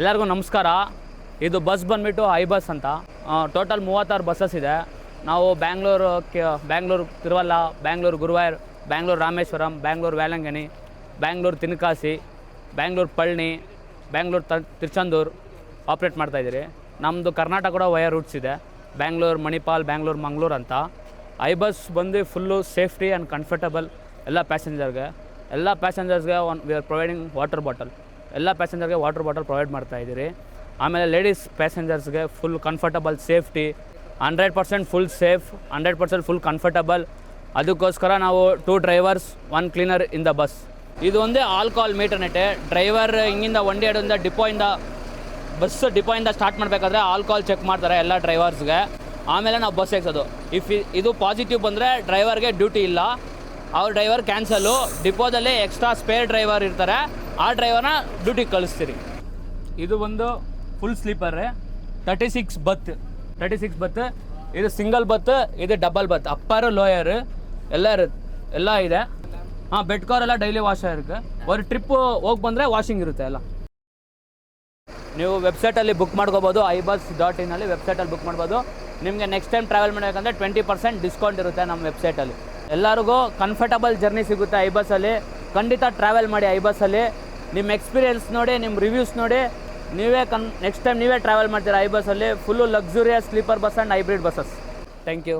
ಎಲ್ಲರಿಗೂ ನಮಸ್ಕಾರ. ಇದು ಬಸ್ ಬಂದುಬಿಟ್ಟು ಐ ಬಸ್ ಅಂತ. ಟೋಟಲ್ 36 ಬಸ್ಸಸ್ ಇದೆ. ನಾವು ಬ್ಯಾಂಗ್ಳೂರು ತಿರುವಲ್ಲ, ಬ್ಯಾಂಗ್ಳೂರು ಗುರುವಾಯೂರ್, ಬ್ಯಾಂಗ್ಳೂರು ರಾಮೇಶ್ವರಂ, ಬ್ಯಾಂಗ್ಳೂರು ವೇಲಂಗಣಿ, ಬ್ಯಾಂಗ್ಳೂರು ತಿನಕಾಸಿ, ಬ್ಯಾಂಗ್ಳೂರು ಪಳನಿ, ಬ್ಯಾಂಗ್ಳೂರು ತಿರುಚೆಂದೂರು ಆಪ್ರೇಟ್ ಮಾಡ್ತಾಯಿದ್ದೀರಿ. ನಮ್ಮದು ಕರ್ನಾಟಕ ಕೂಡ ವಯರ್ ರೂಟ್ಸ್ ಇದೆ, ಬ್ಯಾಂಗ್ಳೂರು ಮಣಿಪಾಲ್, ಬ್ಯಾಂಗ್ಳೂರು ಮಂಗಳೂರು ಅಂತ. ಐ ಬಸ್ ಬಂದು ಫುಲ್ಲು ಸೇಫ್ಟಿ ಆ್ಯಂಡ್ ಕಂಫರ್ಟಬಲ್ ಎಲ್ಲ ಪ್ಯಾಸೆಂಜರ್ಸ್ಗೆ we are providing water bottle. ಎಲ್ಲ ಪ್ಯಾಸೆಂಜರ್ಗೆ ವಾಟರ್ ಬಾಟಲ್ ಪ್ರೊವೈಡ್ ಮಾಡ್ತಾಯಿದ್ದೀರಿ. ಆಮೇಲೆ ಲೇಡೀಸ್ ಪ್ಯಾಸೆಂಜರ್ಸ್ಗೆ full comfortable safety, 100% full safe, 100% full comfortable. ಅದಕ್ಕೋಸ್ಕರ ನಾವು 2 drivers 1 cleaner in the bus. ಇದು ಒಂದೇ ಆಲ್ಕೋಹಾಲ್ ಮೀಟರ್ನೆಟ್ಟೆ. ಡ್ರೈವರ್ ಹಿಂಗಿಂದ ಒಂಡಿ ಅಡಿಂದ ಡಿಪೋಯಿಂದ ಸ್ಟಾರ್ಟ್ ಮಾಡಬೇಕಾದ್ರೆ ಆಲ್ಕೋಹಾಲ್ ಚೆಕ್ ಮಾಡ್ತಾರೆ ಎಲ್ಲ ಡ್ರೈವರ್ಸ್ಗೆ. ಆಮೇಲೆ ನಾವು ಬಸ್ ಎಕ್ಸೋದು. ಇದು ಪಾಸಿಟಿವ್ ಬಂದರೆ ಡ್ರೈವರ್ಗೆ ಡ್ಯೂಟಿ ಇಲ್ಲ, ಅವ್ರ driver cancel. ಡಿಪೋದಲ್ಲಿ extra spare driver ಇರ್ತಾರೆ, ಆ ಡ್ರೈವರ್ನ ಡ್ಯೂಟಿಗೆ ಕಳಿಸ್ತೀರಿ. ಇದು ಒಂದು ಫುಲ್ ಸ್ಲೀಪರ್ 36 ಬತ್. ಇದು ಸಿಂಗಲ್ ಬತ್, ಇದು ಡಬಲ್ ಬತ್, ಅಪ್ಪರ್ ಲೋಯರ್ ಎಲ್ಲ ಇದೆ. ಬೆಡ್ ಕವರ್ ಎಲ್ಲ ಡೈಲಿ ವಾಶ್ ಆಗಿರುತ್ತೆ. ಒಂದು ಟ್ರಿಪ್ಪು ಹೋಗಿ ಬಂದರೆ ವಾಷಿಂಗ್ ಇರುತ್ತೆ ಎಲ್ಲ. ನೀವು ವೆಬ್ಸೈಟಲ್ಲಿ ಬುಕ್ ಮಾಡ್ಕೋಬೋದು, ibus.in ಅಲ್ಲಿ ವೆಬ್ಸೈಟಲ್ಲಿ ಬುಕ್ ಮಾಡ್ಬೋದು. ನಿಮಗೆ ನೆಕ್ಸ್ಟ್ ಟೈಮ್ ಟ್ರಾವೆಲ್ ಮಾಡಬೇಕಂದ್ರೆ 20% ಡಿಸ್ಕೌಂಟ್ ಇರುತ್ತೆ ನಮ್ಮ ವೆಬ್ಸೈಟಲ್ಲಿ. ಎಲ್ಲರಿಗೂ ಕಂಫರ್ಟಬಲ್ ಜರ್ನಿ ಸಿಗುತ್ತೆ ಐ ಬಸ್ಸಲ್ಲಿ. ಖಂಡಿತ ಟ್ರಾವೆಲ್ ಮಾಡಿ ಐ ಬಸ್ಸಲ್ಲಿ. ನಿಮ್ಮ ಎಕ್ಸ್ಪೀರಿಯೆನ್ಸ್ ನೋಡಿ, ನಿಮ್ಮ ರಿವ್ಯೂಸ್ ನೋಡಿ, ನೆಕ್ಸ್ಟ್ ಟೈಮ್ ನೀವೇ ಟ್ರಾವೆಲ್ ಮಾಡ್ತೀರಾ ಐ ಬಸ್ಸಲ್ಲಿ. Full luxurious sleeper bus and hybrid buses. Thank you.